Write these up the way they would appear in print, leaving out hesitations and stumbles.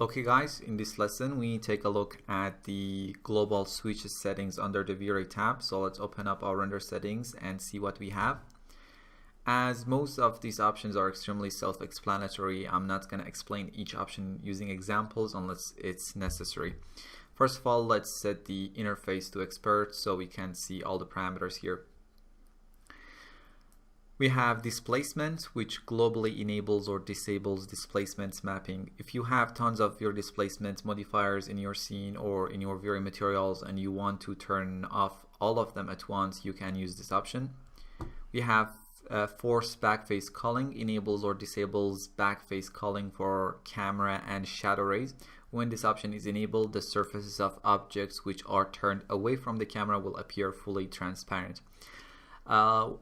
Okay guys, in this lesson we take a look at the global switches settings under the V-Ray tab. So let's open up our render settings and see what we have. As most of these options are extremely self-explanatory, I'm not going to explain each option using examples unless it's necessary. First of all, let's set the interface to expert so we can see all the parameters here. We have displacement, which globally enables or disables displacement mapping. If you have tons of your displacement modifiers in your scene or in your V-Ray materials and you want to turn off all of them at once, you can use this option. We have force backface culling, enables or disables backface culling for camera and shadow rays. When this option is enabled, the surfaces of objects which are turned away from the camera will appear fully transparent.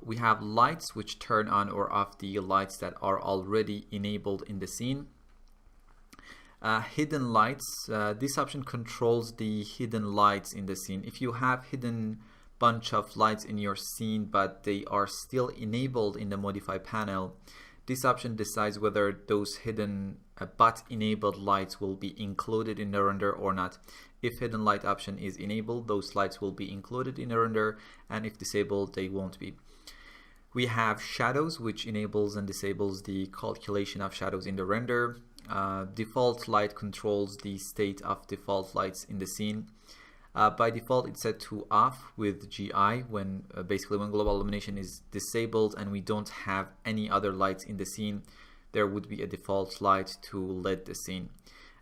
We have lights which turn on or off the lights that are already enabled in the scene. Hidden lights, this option controls the hidden lights in the scene. If you have hidden bunch of lights in your scene but they are still enabled in the modify panel, this option decides whether those hidden but enabled lights will be included in the render or not. If hidden light option is enabled, those lights will be included in the render, and if disabled, they won't be. We have shadows, which enables and disables the calculation of shadows in the render. Default light controls the state of default lights in the scene. By default, it's set to off with GI when basically when global illumination is disabled and we don't have any other lights in the scene, there would be a default light to lit the scene.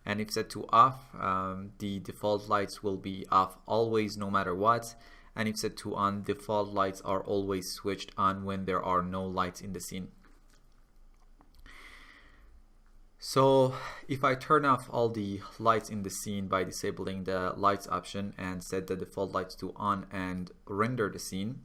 And if set to off, the default lights will be off always no matter what. And if set to on, default lights are always switched on when there are no lights in the scene. So if I turn off all the lights in the scene by disabling the lights option and set the default lights to on and render the scene,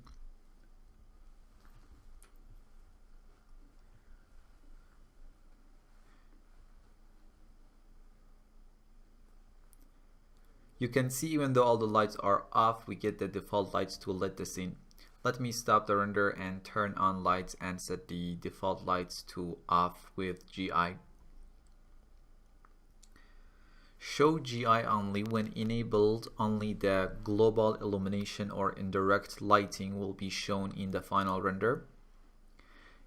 you can see even though all the lights are off, we get the default lights to lit the scene. Let me stop the render and turn on lights and set the default lights to off with GI. Show GI only. When enabled, only the global illumination or indirect lighting will be shown in the final render.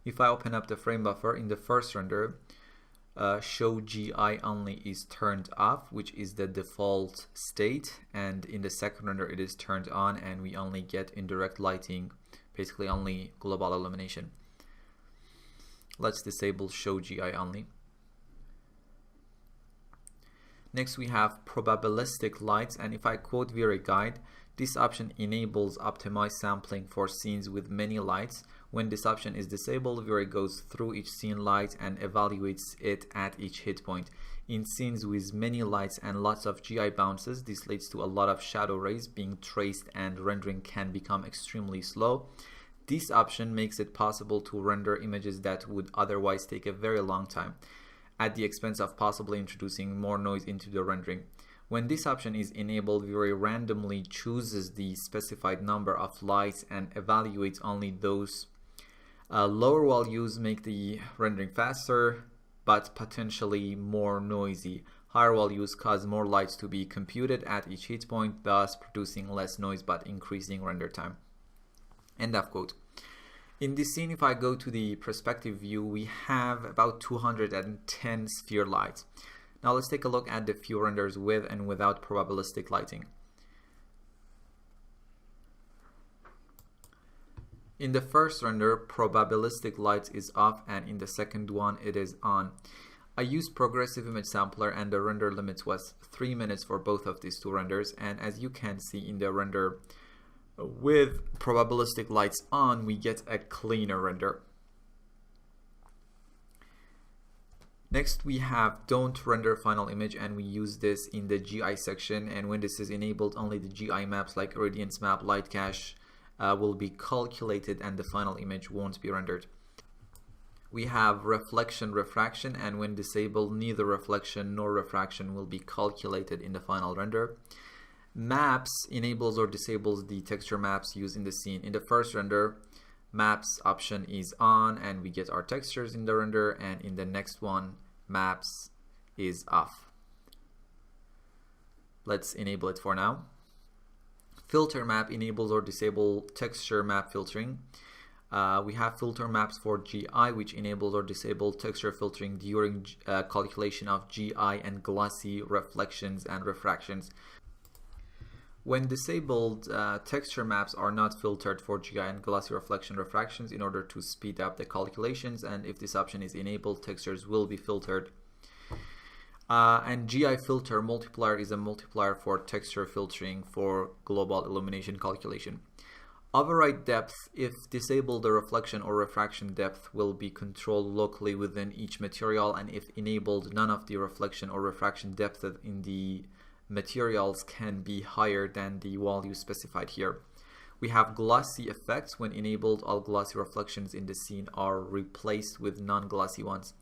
If I open up the frame buffer in the first render, show GI only is turned off, which is the default state, and in the second render it is turned on and we only get indirect lighting, basically only global illumination. Let's disable show GI only. Next we have probabilistic lights, and if I quote V-Ray guide, this option enables optimized sampling for scenes with many lights. When this option is disabled, V-Ray goes through each scene light and evaluates it at each hit point. In scenes with many lights and lots of GI bounces, this leads to a lot of shadow rays being traced and rendering can become extremely slow. This option makes it possible to render images that would otherwise take a very long time, at the expense of possibly introducing more noise into the rendering. When this option is enabled, V-Ray randomly chooses the specified number of lights and evaluates only those. Lower values make the rendering faster, but potentially more noisy. Higher values cause more lights to be computed at each hit point, thus producing less noise but increasing render time. End of quote. In this scene, if I go to the perspective view, we have about 210 sphere lights. Now let's take a look at the few renders with and without probabilistic lighting. In the first render, probabilistic lights is off, and in the second one it is on. I used progressive image sampler and the render limit was 3 minutes for both of these two renders, and as you can see in the render with probabilistic lights on, we get a cleaner render. Next we have don't render final image, and we use this in the GI section, and when this is enabled, only the GI maps like irradiance map, light cache will be calculated and the final image won't be rendered. We have reflection refraction, and when disabled, neither reflection nor refraction will be calculated in the final render. Maps enables or disables the texture maps used in the scene. In the first render, maps option is on and we get our textures in the render, and in the next one, maps is off. Let's enable it for now. Filter map enables or disables texture map filtering. We have filter maps for GI, which enables or disables texture filtering during calculation of GI and glossy reflections and refractions. When disabled, texture maps are not filtered for GI and glossy reflection refractions in order to speed up the calculations, and if this option is enabled, textures will be filtered. And GI filter multiplier is a multiplier for texture filtering for global illumination calculation. Override depth, if disabled, the reflection or refraction depth will be controlled locally within each material, and if enabled, none of the reflection or refraction depth in the materials can be higher than the value specified here. We have glossy effects. When enabled, all glossy reflections in the scene are replaced with non-glossy ones.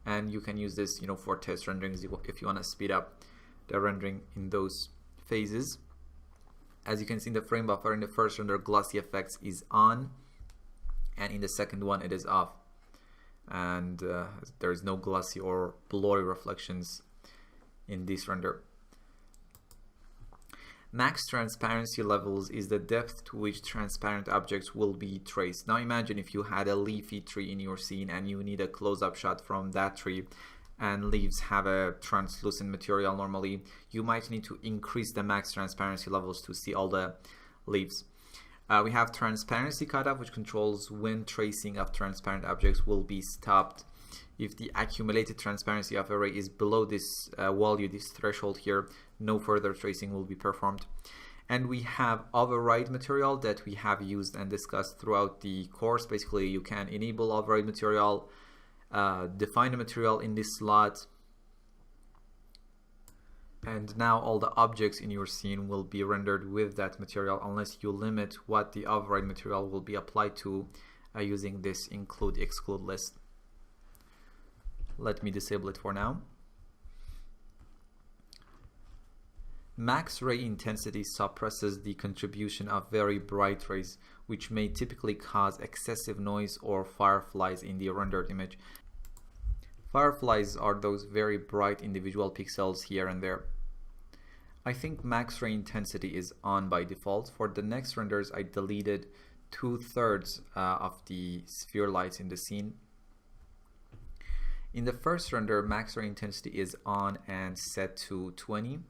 And you can use this, for test renderings if you want to speed up the rendering in those phases. As you can see in the frame buffer, in the first render, glossy effects is on, and in the second one, it is off. And there is no glossy or blurry reflections in this render. Max transparency levels is the depth to which transparent objects will be traced. Now imagine if you had a leafy tree in your scene and you need a close-up shot from that tree, and leaves have a translucent material normally. You might need to increase the max transparency levels to see all the leaves. We have transparency cutoff, which controls when tracing of transparent objects will be stopped. If the accumulated transparency of array is below this value, this threshold here, no further tracing will be performed. And we have override material that we have used and discussed throughout the course. Basically, you can enable override material, define a material in this slot, and now all the objects in your scene will be rendered with that material unless you limit what the override material will be applied to using this include exclude list. Let me disable it for now. Max ray intensity suppresses the contribution of very bright rays, which may typically cause excessive noise or fireflies in the rendered image. Fireflies are those very bright individual pixels here and there. I think max ray intensity is on by default. For the next renders, I deleted 2/3 of the sphere lights in the scene. In the first render, max ray intensity is on and set to 20.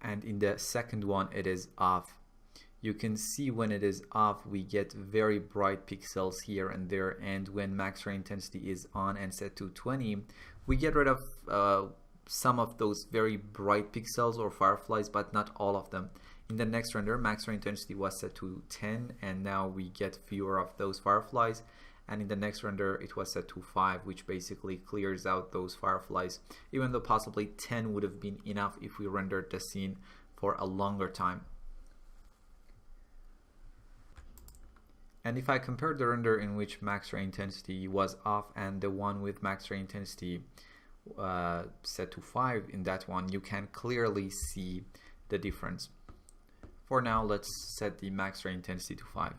And in the second one, it is off. You can see when it is off, we get very bright pixels here and there, and when max ray intensity is on and set to 20, we get rid of some of those very bright pixels or fireflies, but not all of them. In the next render, max ray intensity was set to 10, and now we get fewer of those fireflies. And in the next render, it was set to 5, which basically clears out those fireflies, even though possibly 10 would have been enough if we rendered the scene for a longer time. And if I compare the render in which max ray intensity was off and the one with max ray intensity set to 5, in that one, you can clearly see the difference. For now, let's set the max ray intensity to 5.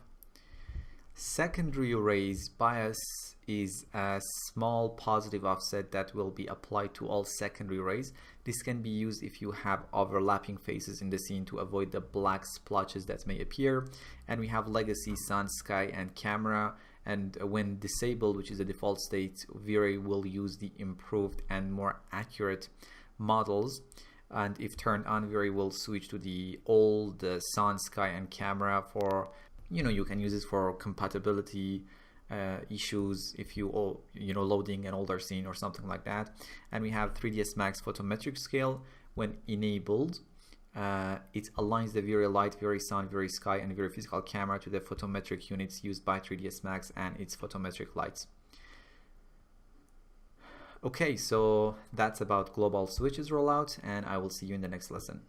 Secondary rays bias is a small positive offset that will be applied to all secondary rays. This can be used if you have overlapping faces in the scene to avoid the black splotches that may appear. And we have legacy, sun, sky, and camera. And when disabled, which is the default state, V-Ray will use the improved and more accurate models. And if turned on, V-Ray will switch to the old sun, sky, and camera for, you can use this for compatibility issues if you loading an older scene or something like that. And we have 3ds Max photometric scale. When enabled, it aligns the V-Ray light, V-Ray sun, V-Ray sky, and V-Ray physical camera to the photometric units used by 3ds Max and its photometric lights. Okay, so that's about global switches rollout, and I will see you in the next lesson.